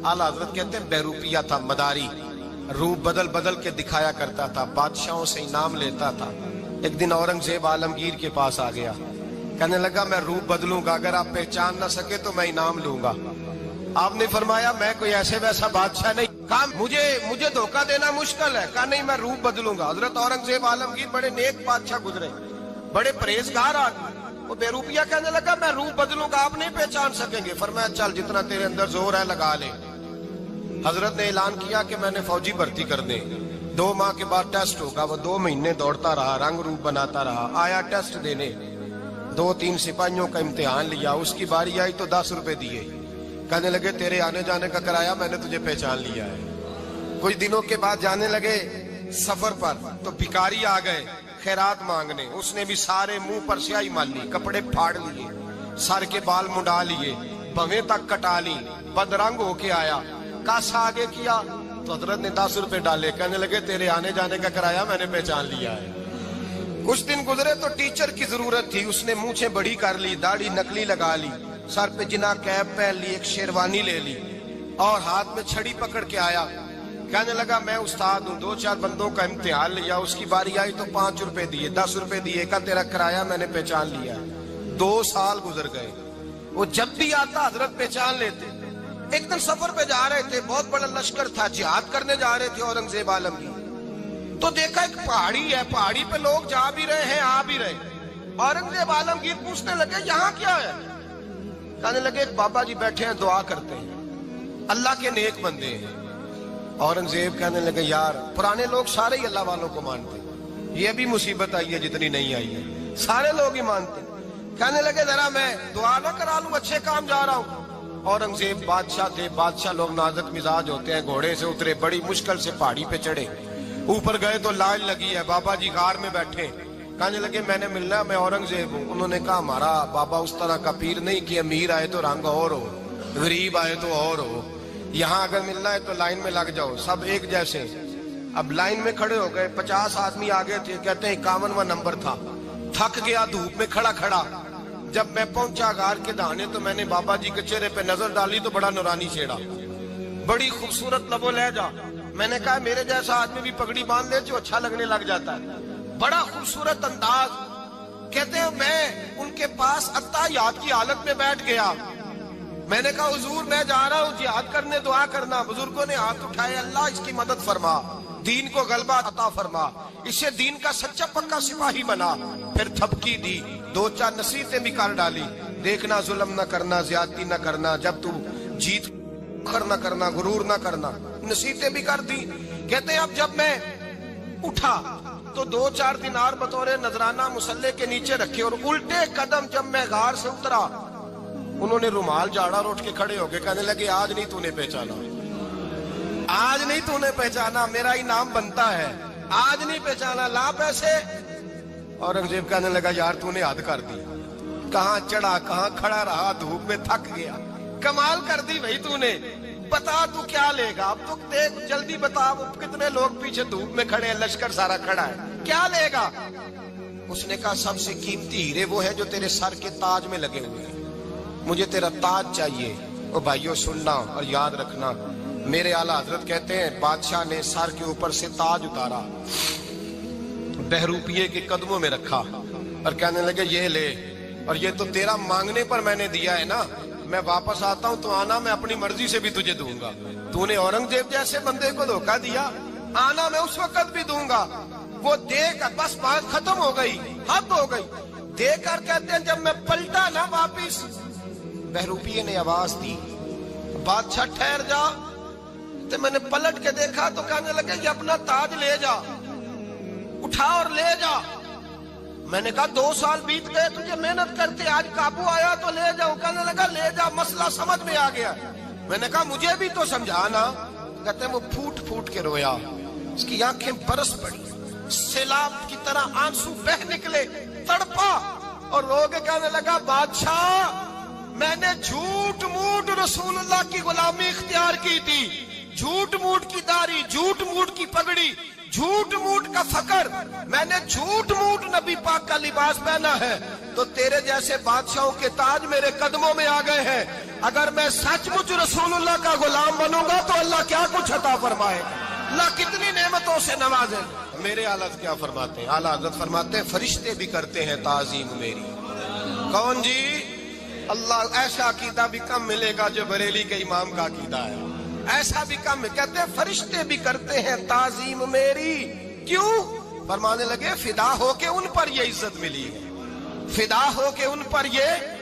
आला हजरत कहते हैं बहरूपिया था, मदारी, रूप बदल बदल के दिखाया करता था, बादशाहों से इनाम लेता था। एक दिन औरंगजेब आलमगीर के पास आ गया, कहने लगा मैं रूप बदलूंगा, अगर आप पहचान ना सके तो मैं इनाम लूंगा। आपने फरमाया मैं कोई ऐसे वैसा बादशाह नहीं, कहा मुझे धोखा देना मुश्किल है, कहा नहीं मैं रूप बदलूंगा। हजरत औरंगजेब आलमगीर बड़े नेक बादशाह गुजरे, बड़े परहेजगार आदमी। वो बेरूपिया कहने लगा मैं रूप बदलूंगा, आप नहीं पहचान सकेंगे। फरमाया चल जितना तेरे अंदर जोर है लगा ले। हजरत ने ऐलान किया कि मैंने फौजी भर्ती कर दे, 2 माह के बाद टेस्ट होगा। वो 2 महीने दौड़ता रहा, रंग रूप बनाता रहा, आया टेस्ट देने, 2-3 सिपाहियों का इम्तिहान लिया, उसकी बारी आई तो 10 रुपए दिए, कहने लगे तेरे आने जाने का किराया मैंने तुझे पहचान लिया है। कुछ दिनों के बाद जाने लगे सफर पर, तो भिखारी आ गए खैरात मांगने, उसने भी सारे मुंह पर स्याही माली, कपड़े फाड़ लिए, सर के बाल मुंडा लिए, भवें तक कटा ली, बदरंग होके आया, कासा आगे किया तो हजरत ने 10 रुपए डाले, कहने लगे तेरे आने जाने का किराया मैंने पहचान लिया है। कुछ दिन गुजरे तो टीचर की जरूरत थी, उसने मूंछें बड़ी कर ली, दाढ़ी नकली लगा ली, सर पे जिना कैप पहन ली, एक शेरवानी ले ली और हाथ में छड़ी पकड़ के आया, कहने लगा मैं उस्ताद हूँ, 2-4 बंदों का इम्तिहान लिया, उसकी बारी आई तो 5 रुपए दिए, 10 रुपए दिए, का तेरा किराया मैंने पहचान लिया। 2 साल गुजर गए, वो जब भी आता हजरत पहचान लेते। एक दिन सफर पे जा रहे थे, बहुत बड़ा लश्कर था, जिहाद करने जा रहे थे औरंगजेब आलमगीर, तो देखा एक पहाड़ी है, पहाड़ी पे लोग जा भी रहे हैं आ भी रहे। औरंगजेब आलमगीर पूछने लगे यहाँ क्या है, कहने लगे एक बाबा जी बैठे हैं दुआ करते हैं, अल्लाह के नेक बंदे हैं। औरंगजेब कहने लगे यार पुराने लोग सारे ही अल्लाह वालों को मानते, ये भी मुसीबत आई है जितनी नहीं आई है, सारे लोग ही मानते। कहने लगे जरा मैं दुआ ना करा लूं, अच्छे काम जा रहा हूं। औरंगजेब बादशाह थे, बादशाह लोग नाजुक मिजाज होते हैं, घोड़े से उतरे, बड़ी मुश्किल से पहाड़ी पे चढ़े, ऊपर गए तो लाइन लगी है, बाबा जी गार में बैठे, कहने लगे मैंने मिलना, मैं औरंगजेब हूँ। उन्होंने कहा हमारा बाबा उस तरह का पीर नहीं कि अमीर आए तो रंग और हो, गरीब आए तो और हो, यहाँ अगर मिलना है तो लाइन में लग जाओ, सब एक जैसे। अब लाइन में खड़े हो गए, 50 आदमी आगे थे, कहते हैं 51वां नंबर था, थक गया धूप में खड़ा खड़ा। जब मैं पहुंचा गार के दाने तो मैंने बाबा जी के चेहरे पे नजर डाली तो बड़ा नूरानी चेहरा, बड़ी खूबसूरत लबो लहजा। मैंने कहा मेरे जैसा आदमी भी पगड़ी बांध ले जो अच्छा लगने लग जाता है, बड़ा खूबसूरत अंदाज। कहते हैं मैं उनके पास अत्ताहियात की हालत में बैठ गया, मैंने कहा हुजूर मैं जा रहा हूँ जिहाद करने, दुआ करना। बुजुर्गों ने हाथ उठाए, अल्लाह इसकी मदद फरमा, दीन को गलबा अता फरमा, इससे दीन का सच्चा पक्का सिपाही बना। फिर थपकी दी, 2-4 नसीहतें भी कर डाली, देखना जुल्म न करना, ज्यादती न करना, जब तू जीत खर न करना, गुरूर न करना, नसीहतें भी कर दी। कहते हैं अब जब मैं उठा तो 2-4 दिनार बतौर नजराना मुसल्ले के नीचे रखे, और उल्टे कदम जब मैं गार से उतरा उन्होंने रुमाल झाड़ा और उठ के खड़े हो गए, कहने लगे आज नहीं तूने पहचाना, आज नहीं तूने पहचाना, मेरा इनाम बनता है, आज नहीं पहचाना, ला पैसे। औरंगजेब कहने लगा यार तूने हद कर दी, कहाँ चढ़ा कहाँ खड़ा रहा, धूप में थक गया, कमाल कर दी भाई तूने, बता तू क्या लेगा, अब तो देख जल्दी बता, कितने लोग पीछे धूप में खड़े हैं, लश्कर सारा खड़ा है, क्या लेगा। उसने कहा सबसे कीमती हीरे वो है जो तेरे सर के ताज में लगे हुए हैं, मुझे तेरा ताज चाहिए। ओ भाइयों सुनना और याद रखना, मेरे आला हजरत कहते हैं बादशाह ने सर के ऊपर से ताज उतारा, बहरूपिये के कदमों में रखा और कहने लगे ये ले, और ये तो तेरा मांगने पर मैंने दिया है ना, मैं वापस आता हूं तो आना, मैं अपनी मर्जी से भी तुझे दूंगा। तूने औरंगजेब जैसे बंदे को धोखा दिया, आना मैं उस वक्त भी दूंगा। वो देकर बस बात खत्म हो गई, हद हो गई। देकर कहते हैं जब मैं पलटा ना वापिस, बहरूपिये ने आवाज दी बादशाह ठहर जा, तो मैंने पलट के देखा तो कहने लगे ये अपना ताज ले जा, उठा और ले जा। मैंने कहा 2 साल बीत गए तुझे मेहनत करते, आज काबू आया तो ले जाऊं। कहने लगा ले जा, मसला समझ में आ गया। मैंने कहा मुझे भी तो समझाना। कहते वो फूट फूट के रोया, उसकी आंखें बरस पड़ी, सैलाब की तरह आंसू बह निकले, तड़पा और रो के कहने लगा बादशाह मैंने झूठ मूठ रसूलुल्लाह की गुलामी इख्तियार की थी, झूठ मूठ की दाढ़ी, झूठ मूठ की पगड़ी, झूठ मूठ का फकर, मैंने झूठ मूठ नबी पाक का लिबास पहना है, तो तेरे जैसे बादशाहों के ताज मेरे कदमों में आ गए हैं। اگر میں سچ مچ رسول اللہ کا غلام بنوں گا تو اللہ کیا کچھ عطا فرمائے گا، اللہ کتنی نعمتوں سے نوازے۔ میرے اعلیٰ حضرت کیا فرماتے ہیں؟ اعلیٰ حضرت فرماتے ہیں فرشتے بھی کرتے ہیں تعظیم میری۔ کون جی؟ اللہ ایسا عقیدہ بھی کم ملے گا جو بریلی کے امام کا عقیدہ ہے، ایسا بھی کم۔ کہتے ہیں فرشتے بھی کرتے ہیں تعظیم میری، کیوں؟ فرمانے لگے فدا ہو کے ان پر یہ عزت ملی ہے، فدا ہو کے ان پر یہ